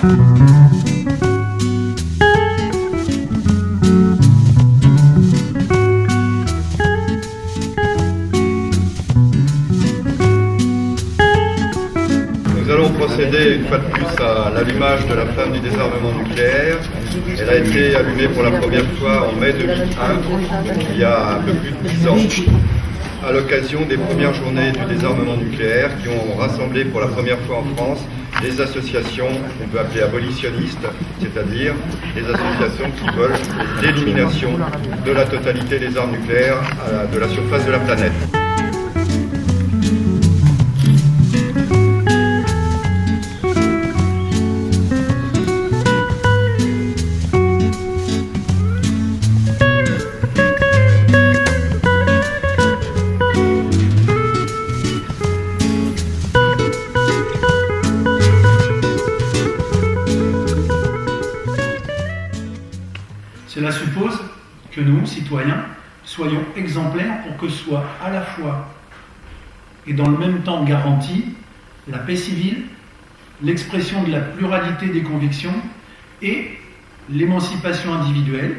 Nous allons procéder une fois de plus à l'allumage de la flamme du désarmement nucléaire. Elle a été allumée pour la première fois en mai 2001, il y a un peu plus de 10 ans, à l'occasion des premières journées du désarmement nucléaire qui ont rassemblé pour la première fois en France des associations qu'on peut appeler abolitionnistes, c'est-à-dire des associations qui veulent l'élimination de la totalité des armes nucléaires de la surface de la planète. Cela suppose que nous, citoyens, soyons exemplaires pour que soit à la fois et dans le même temps garantie la paix civile, l'expression de la pluralité des convictions et l'émancipation individuelle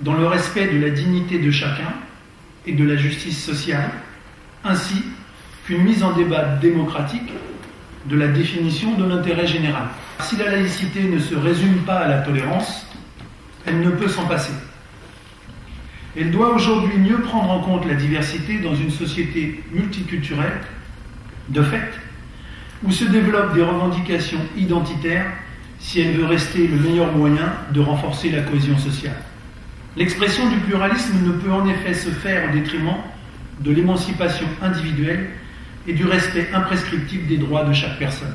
dans le respect de la dignité de chacun et de la justice sociale, ainsi qu'une mise en débat démocratique de la définition de l'intérêt général. Si la laïcité ne se résume pas à la tolérance, elle ne peut s'en passer. Elle doit aujourd'hui mieux prendre en compte la diversité dans une société multiculturelle, de fait, où se développent des revendications identitaires si elle veut rester le meilleur moyen de renforcer la cohésion sociale. L'expression du pluralisme ne peut en effet se faire au détriment de l'émancipation individuelle et du respect imprescriptible des droits de chaque personne.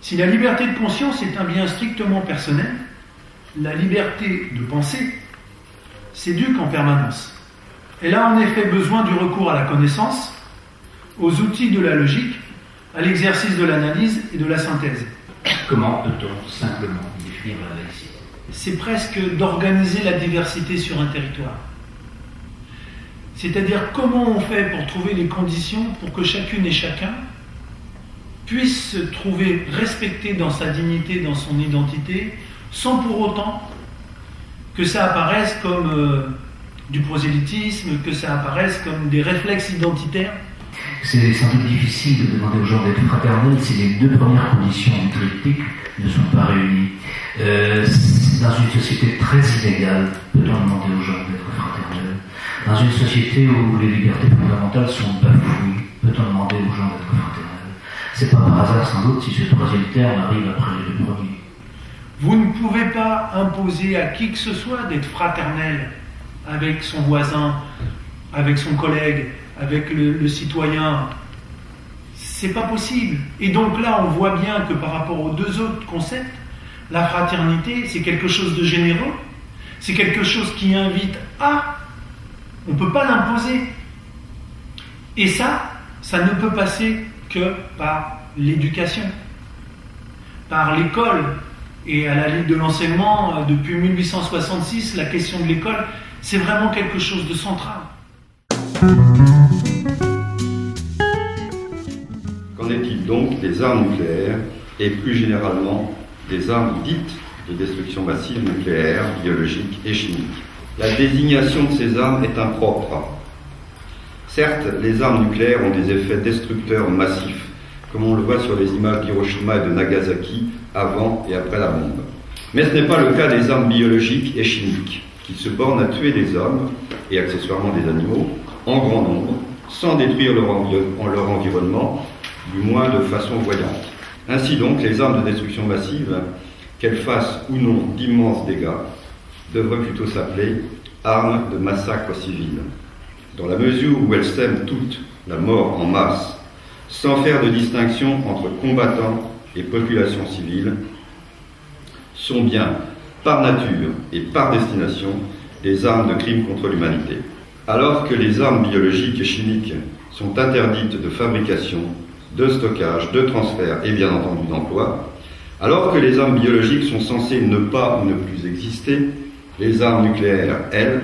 Si la liberté de conscience est un bien strictement personnel, la liberté de penser s'éduque en permanence. Elle a en effet besoin du recours à la connaissance, aux outils de la logique, à l'exercice de l'analyse et de la synthèse. Comment peut-on simplement définir la laïcité? C'est presque d'organiser la diversité sur un territoire. C'est-à-dire comment on fait pour trouver les conditions pour que chacune et chacun puisse se trouver respecté dans sa dignité, dans son identité, sans pour autant que ça apparaisse comme du prosélytisme, que ça apparaisse comme des réflexes identitaires. C'est sans doute difficile de demander aux gens d'être fraternels si les deux premières conditions du triptyque ne sont pas réunies. Dans une société très inégale, peut-on demander aux gens d'être fraternels? Dans une société où les libertés fondamentales sont bafouées, peut-on demander aux gens d'être fraternels? C'est pas par hasard sans doute si ce troisième terme arrive après les deux premiers. Vous ne pouvez pas imposer à qui que ce soit d'être fraternel avec son voisin, avec son collègue, avec le citoyen. C'est pas possible. Et donc là, on voit bien que par rapport aux deux autres concepts, la fraternité, c'est quelque chose de généreux, c'est quelque chose qui invite à. On ne peut pas l'imposer. Et ça ne peut passer que par l'éducation, par l'école. Et à la Ligue de l'enseignement, depuis 1866, la question de l'école, c'est vraiment quelque chose de central. Qu'en est-il donc des armes nucléaires et plus généralement des armes dites de destruction massive nucléaire, biologique et chimique? La désignation de ces armes est impropre. Certes, les armes nucléaires ont des effets destructeurs massifs, comme on le voit sur les images d'Hiroshima et de Nagasaki avant et après la bombe. Mais ce n'est pas le cas des armes biologiques et chimiques, qui se bornent à tuer des hommes, et accessoirement des animaux, en grand nombre, sans détruire leur environnement, du moins de façon voyante. Ainsi donc, les armes de destruction massive, qu'elles fassent ou non d'immenses dégâts, devraient plutôt s'appeler armes de massacre civil, dans la mesure où elles sèment toute la mort en masse, sans faire de distinction entre combattants et population civile, sont bien, par nature et par destination, des armes de crime contre l'humanité. Alors que les armes biologiques et chimiques sont interdites de fabrication, de stockage, de transfert et bien entendu d'emploi, alors que les armes biologiques sont censées ne pas ou ne plus exister, les armes nucléaires, elles,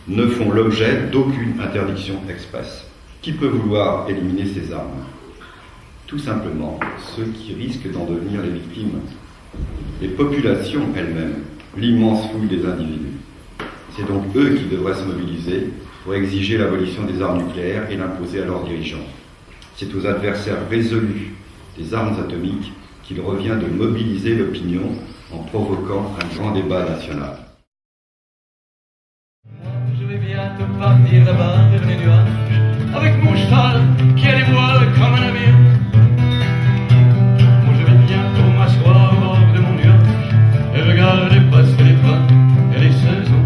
ne font l'objet d'aucune interdiction expresse. Qui peut vouloir éliminer ces armes? tout simplement ceux qui risquent d'en devenir les victimes. Les populations elles-mêmes, l'immense foule des individus. C'est donc eux qui devraient se mobiliser pour exiger l'abolition des armes nucléaires et l'imposer à leurs dirigeants. C'est aux adversaires résolus des armes atomiques qu'il revient de mobiliser l'opinion en provoquant un grand débat national. Je vais bientôt partir là-bas vers les nuages, avec mon cheval qui a les voiles comme un navire. Moi je vais bientôt m'asseoir au bord de mon nuage et regarder passer les pas et les saisons.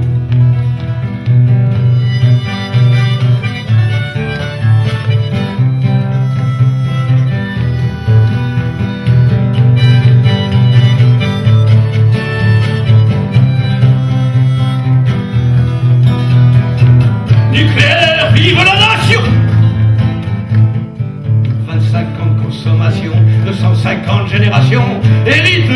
Nucléaire, vive la nation! 25 ans de consommation, 250 générations, élite